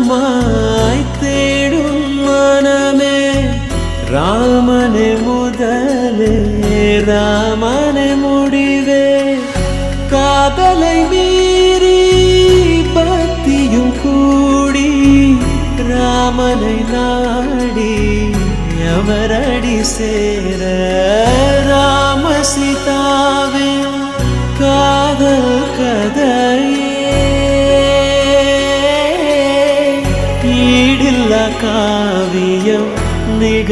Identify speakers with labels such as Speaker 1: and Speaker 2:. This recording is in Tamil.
Speaker 1: ராகமாய் தேடும் மனமே ராமனே முதலே ராமனே முடிவே காதலை மீறி பக்தியும் கூடி ராமனை நாடி அவரடி சேர ராம சீதாவின் காதல் கதையே ஈடில்லா காவியம்